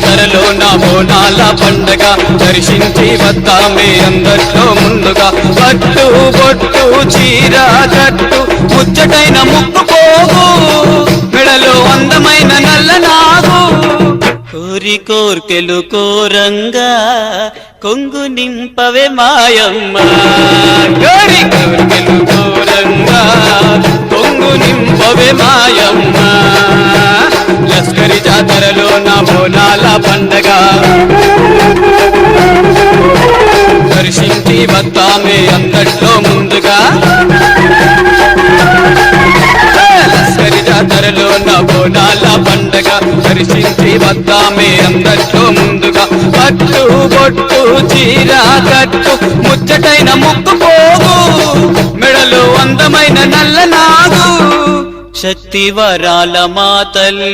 జాతరలో నా బోనాల పండగ దర్శించి వద్దామే అందరితో ముందుగా పట్టు బొట్టు చీర కట్టు ముచ్చటైన ముక్కు పోగు మెడలో అందమైన నల్ల నాగు కోరి కోర్కెలు కోరంగా కొంగు నింపవే మాయమ్మ కోరి కోర్కెలు కోరంగా కొంగు నింపవే మాయమ్మ లస్కరి జాతరలో నా బోనాల పండగ దర్శించి వద్దామే అందట్లో ముందుగా లస్కరి జాతరలో నా బోనాల పండగ దర్శించి వద్దామే అందట్లో ముందుగా పట్టు బొట్టు చీర కట్టు ముచ్చటైన ముక్కు పోగు మెడలో అందమైన నల్ల నాగు శక్తి వరాల మా తల్లి